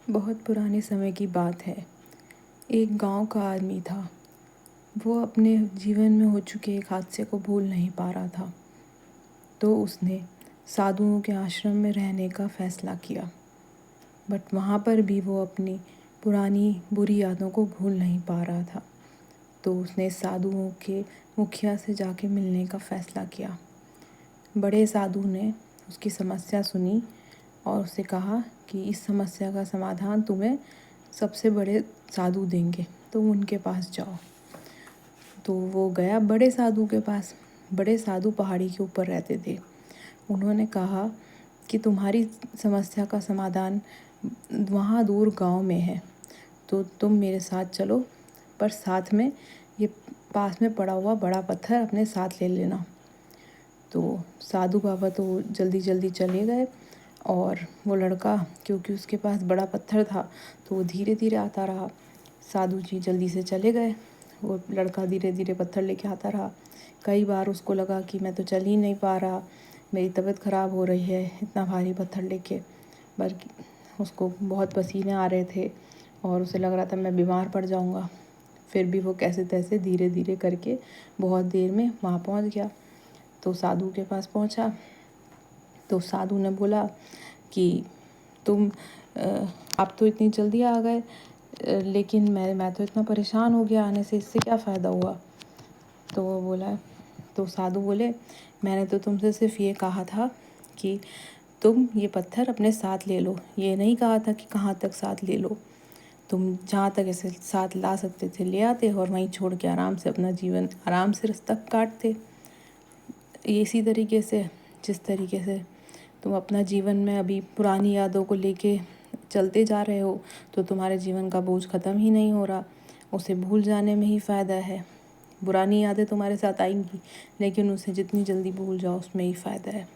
बहुत पुराने समय की बात है। एक गांव का आदमी था। वो अपने जीवन में हो चुके एक हादसे को भूल नहीं पा रहा था, तो उसने साधुओं के आश्रम में रहने का फ़ैसला किया। बट वहाँ पर भी वो अपनी पुरानी बुरी यादों को भूल नहीं पा रहा था। तो उसने साधुओं के मुखिया से जाके मिलने का फ़ैसला किया। बड़े साधु ने उसकी समस्या सुनी और उससे कहा कि इस समस्या का समाधान तुम्हें सबसे बड़े साधु देंगे, तुम उनके पास जाओ। तो वो गया बड़े साधु के पास। बड़े साधु पहाड़ी के ऊपर रहते थे। उन्होंने कहा कि तुम्हारी समस्या का समाधान वहाँ दूर गांव में है, तो तुम मेरे साथ चलो, पर साथ में ये पास में पड़ा हुआ बड़ा पत्थर अपने साथ ले लेना। तो साधु बाबा तो जल्दी जल्दी चले गए और वो लड़का, क्योंकि उसके पास बड़ा पत्थर था, तो वो धीरे धीरे आता रहा। साधु जी जल्दी से चले गए। वो लड़का धीरे धीरे पत्थर लेके आता रहा। कई बार उसको लगा कि मैं तो चल ही नहीं पा रहा, मेरी तबीयत ख़राब हो रही है इतना भारी पत्थर लेके। बल्कि उसको बहुत पसीने आ रहे थे और उसे लग रहा था मैं बीमार पड़ जाऊंगा। फिर भी वो कैसे तैसे धीरे धीरे करके बहुत देर में वहाँ पहुँच गया। तो साधु के पास पहुँचा तो साधु ने बोला कि तुम आप तो इतनी जल्दी आ गए, लेकिन मैं तो इतना परेशान हो गया आने से, इससे क्या फ़ायदा हुआ। तो वो बोला, तो साधु बोले, मैंने तो तुमसे सिर्फ ये कहा था कि तुम ये पत्थर अपने साथ ले लो, ये नहीं कहा था कि कहाँ तक साथ ले लो। तुम जहाँ तक इसे साथ ला सकते थे ले आते और वहीं छोड़ के आराम से अपना जीवन आराम से रास्ता काटते। इसी तरीके से जिस तरीके से तुम अपना जीवन में अभी पुरानी यादों को लेके चलते जा रहे हो, तो तुम्हारे जीवन का बोझ ख़त्म ही नहीं हो रहा। उसे भूल जाने में ही फ़ायदा है। पुरानी यादें तुम्हारे साथ आएंगी, लेकिन उसे जितनी जल्दी भूल जाओ उसमें ही फ़ायदा है।